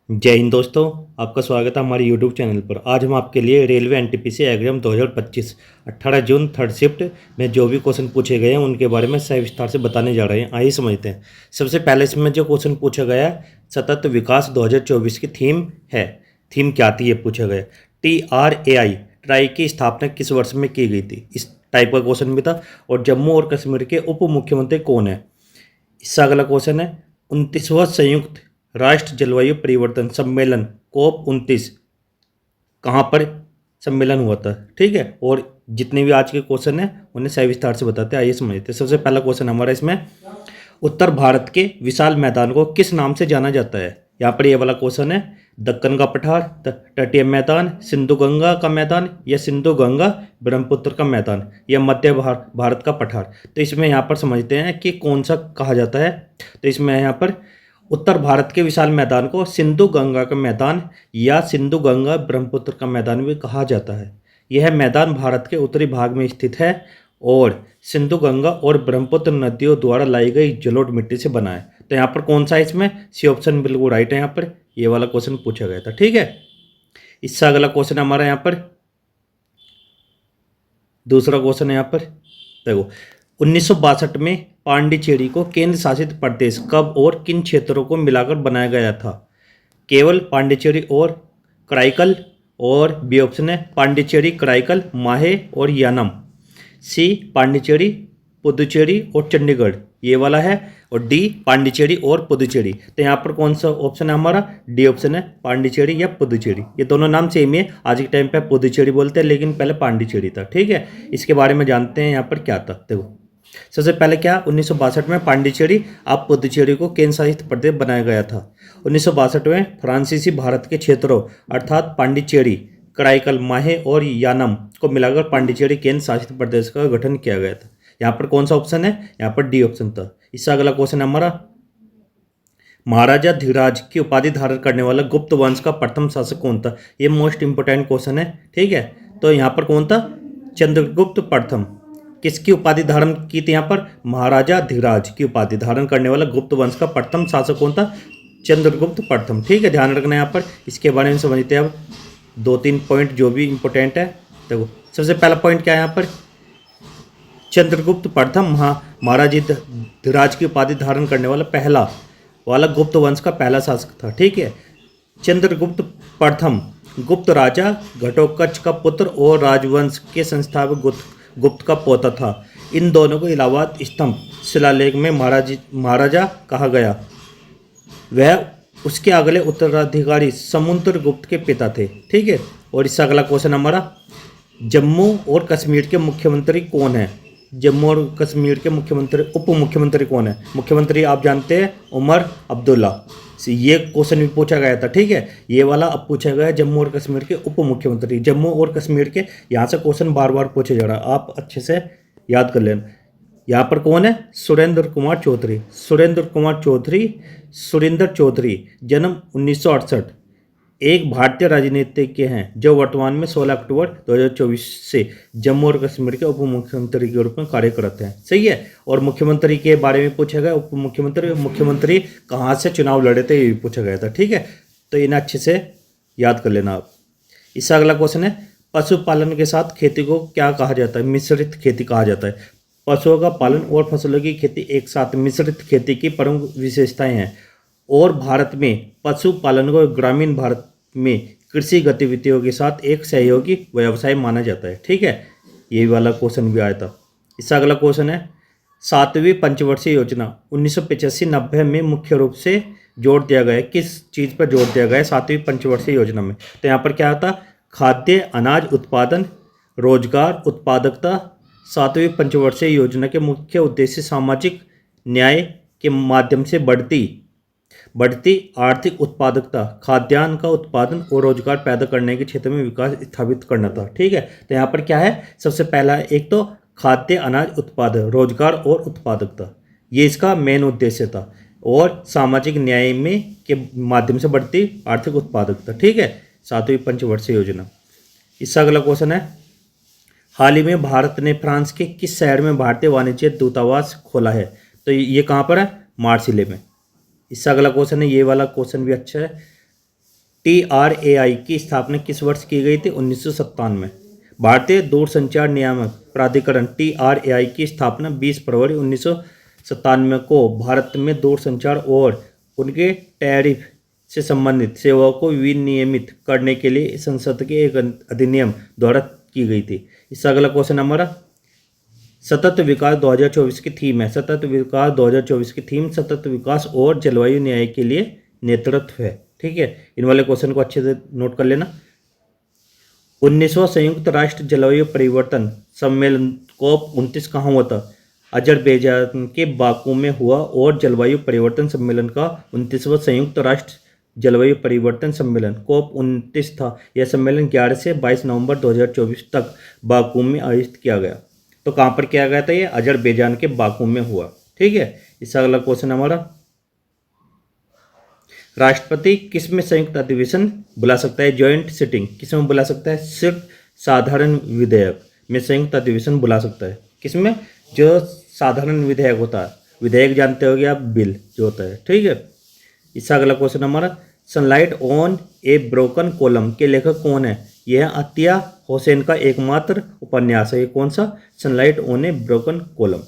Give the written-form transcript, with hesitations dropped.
जय हिंद दोस्तों। आपका स्वागत है हमारे यूट्यूब चैनल पर। आज हम आपके लिए railway NTPC exam 2025 18 June third shift में जो भी क्वेश्चन पूछे गए हैं उनके बारे में सविस्तार से बताने जा रहे हैं। आइए समझते हैं। सबसे पहले इसमें जो क्वेश्चन पूछा गया है, सतत विकास 2024 की थीम है। थीम क्या थी ये पूछा गया। TRAI ट्राई की स्थापना किस वर्ष में की गई थी, इस टाइप का क्वेश्चन भी था। और जम्मू और कश्मीर के उप मुख्यमंत्री कौन है। इससे अगला क्वेश्चन है 29वां संयुक्त राष्ट्र जलवायु परिवर्तन सम्मेलन COP29 कहाँ पर सम्मेलन हुआ था। ठीक है, और जितने भी आज के क्वेश्चन हैं उन्हें सविस्तार से बताते हैं। आइए समझते हैं। सबसे पहला क्वेश्चन हमारा इसमें, उत्तर भारत के विशाल मैदान को किस नाम से जाना जाता है। यहाँ पर ये वाला क्वेश्चन है, दक्कन का पठार, तटीय मैदान, सिंधु गंगा का मैदान या सिंधु गंगा ब्रह्मपुत्र का मैदान या मध्य भारत का पठार। तो इसमें यहाँ पर समझते हैं कि कौन सा कहा जाता है। तो इसमें यहाँ पर उत्तर भारत के विशाल मैदान को सिंधु गंगा का मैदान या सिंधु गंगा ब्रह्मपुत्र का मैदान भी कहा जाता है। यह मैदान भारत के उत्तरी भाग में स्थित है और सिंधु गंगा और ब्रह्मपुत्र नदियों द्वारा लाई गई जलोढ़ मिट्टी से बना है। तो यहाँ पर कौन सा है, इसमें सी ऑप्शन बिल्कुल राइट है। यहाँ पर ये वाला क्वेश्चन पूछा गया था। ठीक है, इससे अगला क्वेश्चन हमारा यहाँ पर दूसरा क्वेश्चन है। यहाँ पर देखो, 1962 में पांडिचेरी को केंद्र शासित प्रदेश कब और किन क्षेत्रों को मिलाकर बनाया गया था। केवल पांडिचेरी और कराईकल, और बी ऑप्शन है पांडिचेरी, कराईकल, माहे और यानम। सी पांडिचेरी, पुदुचेरी और चंडीगढ़, ये वाला है। और डी पांडिचेरी और पुदुचेरी। तो यहाँ पर कौन सा ऑप्शन है हमारा, डी ऑप्शन है पांडिचेरी या पुदुचेरी। ये दोनों नाम सेम ही है। आज के टाइम पे पुदुचेरी बोलते हैं लेकिन पहले पांडिचेरी था। ठीक है, इसके बारे में जानते हैं यहाँ पर क्या था। देखो सबसे पहले क्या, 1962 में पांडिचेरी अब पुदुचेरी को केंद्र शासित प्रदेश बनाया गया था। 1962 में फ्रांसीसी भारत के क्षेत्रों अर्थात पांडिचेरी, कराईकल, माहे और यानम को मिलाकर पांडिचेरी केंद्र शासित प्रदेश का गठन किया गया था। यहाँ पर कौन सा ऑप्शन है, यहाँ पर डी ऑप्शन था। इससे अगला क्वेश्चन हमारा, महाराजा धीराज की उपाधि धारण करने वाला गुप्त वंश का प्रथम शासक कौन था। ये मोस्ट इंपोर्टेंट क्वेश्चन है। ठीक है, तो यहाँ पर कौन था, चंद्रगुप्त प्रथम। किसकी उपाधि धारण की थी यहाँ पर, महाराजा धीराज की उपाधि धारण करने वाला गुप्त वंश का प्रथम शासक कौन था, चंद्रगुप्त प्रथम। ठीक है, ध्यान रखना यहाँ पर। इसके बारे में समझते हैं अब 2-3 पॉइंट जो भी इंपॉर्टेंट है। देखो सबसे पहला पॉइंट क्या है यहाँ पर, चंद्रगुप्त प्रथम महाराजा धीराज की उपाधि धारण करने वाला पहला वाला गुप्त वंश का पहला शासक था। ठीक है, चंद्रगुप्त प्रथम गुप्त राजा घटोत्कच का पुत्र और राजवंश के संस्थापक गुप्त का पोता था। इन दोनों को इलाहाबाद स्तंभ शिलालेख में महाराजा कहा गया। वह उसके अगले उत्तराधिकारी समुद्रगुप्त के पिता थे। ठीक है, और इससे अगला क्वेश्चन हमारा, जम्मू और कश्मीर के मुख्यमंत्री कौन है। जम्मू और कश्मीर के मुख्यमंत्री उप मुख्यमंत्री कौन है। मुख्यमंत्री आप जानते हैं उमर अब्दुल्ला। ये क्वेश्चन भी पूछा गया था। ठीक है, ये वाला अब पूछा गया जम्मू और कश्मीर के उप मुख्यमंत्री। जम्मू और कश्मीर के यहाँ से क्वेश्चन बार बार पूछा जा रहा है, आप अच्छे से याद कर लेना। यहाँ पर कौन है, सुरेंद्र कुमार चौधरी। सुरेंद्र चौधरी जन्म 1968, एक भारतीय राजनीतिज्ञ हैं जो वर्तमान में 16 अक्टूबर 2024 से जम्मू और कश्मीर के उप मुख्यमंत्री के रूप में कार्य करते हैं। सही है, और मुख्यमंत्री के बारे में पूछा गया, उप मुख्यमंत्री कहाँ से चुनाव लड़े थे ये भी पूछा गया था। ठीक है, तो इन्हें अच्छे से याद कर लेना आप। इससे अगला क्वेश्चन है, पशुपालन के साथ खेती को क्या कहा जाता है, मिश्रित खेती कहा जाता है। पशुओं का पालन और फसलों की खेती एक साथ मिश्रित खेती की प्रमुख विशेषताएं हैं और भारत में पशुपालन को ग्रामीण भारत में कृषि गतिविधियों के साथ एक सहयोगी व्यवसाय माना जाता है। ठीक है, ये वाला क्वेश्चन भी आया था। इससे अगला क्वेश्चन है, 7वीं पंचवर्षीय योजना 1985-90 में मुख्य रूप से जोर दिया गया है। किस चीज़ पर जोर दिया गया है 7वीं पंचवर्षीय योजना में। तो यहाँ पर क्या आता, खाद्य अनाज उत्पादन, रोजगार, उत्पादकता। 7वीं पंचवर्षीय योजना के मुख्य उद्देश्य सामाजिक न्याय के माध्यम से बढ़ती आर्थिक उत्पादकता, खाद्यान्न का उत्पादन और रोजगार पैदा करने के क्षेत्र में विकास स्थापित करना था। ठीक है, तो यहाँ पर क्या है, सबसे पहला एक तो खाद्य अनाज उत्पादन, रोजगार और उत्पादकता, ये इसका मेन उद्देश्य था। और सामाजिक न्याय में के माध्यम से बढ़ती आर्थिक उत्पादकता। ठीक है, 7वीं पंचवर्षीय योजना। इससे अगला क्वेश्चन है, हाल ही में भारत ने फ्रांस के किस शहर में भारतीय वाणिज्य दूतावास खोला है। तो ये कहाँ पर है, मार्सिले में। इससे अगला क्वेश्चन है, ये वाला क्वेश्चन भी अच्छा है, TRAI की स्थापना किस वर्ष की गई थी? 1997। भारतीय दूरसंचार नियामक प्राधिकरण TRAI की स्थापना 20 फरवरी 1997 को भारत में दूरसंचार और उनके टैरिफ से संबंधित सेवाओं को विनियमित करने के लिए संसद के एक अधिनियम द्वारा की गई थी। इसका अगला क्वेश्चन हमारा सतत विकास 2024 की थीम है। सतत विकास 2024 की थीम सतत विकास और जलवायु न्याय के लिए नेतृत्व है। ठीक है, इन वाले क्वेश्चन को अच्छे से नोट कर लेना। 19वां संयुक्त राष्ट्र जलवायु परिवर्तन सम्मेलन COP29 कहाँ हुआ था? अजरबैजान के बाकू में हुआ और जलवायु परिवर्तन सम्मेलन का 29वां संयुक्त राष्ट्र जलवायु परिवर्तन सम्मेलन COP29 था। यह सम्मेलन 11 से 22 नवंबर 2024 तक बाकू में आयोजित किया गया। तो कहाँ पर किया गया था? ये अजरबैजान के बाकू में हुआ। ठीक है, इसका अगला क्वेश्चन हमारा राष्ट्रपति किस में संयुक्त अधिवेशन बुला सकता है? जॉइंट सिटिंग किस में बुला सकता है? सिर्फ साधारण विधेयक में संयुक्त अधिवेशन बुला सकता है। किसमें? जो साधारण विधेयक होता है, विधेयक जानते होगे आप, बिल जो होता है। ठीक है, इसका अगला क्वेश्चन हमारा sunlight on A broken column के लेखक कौन है? यह अतिया हुसैन का एकमात्र उपन्यास है। ये कौन सा? Sunlight on A broken column.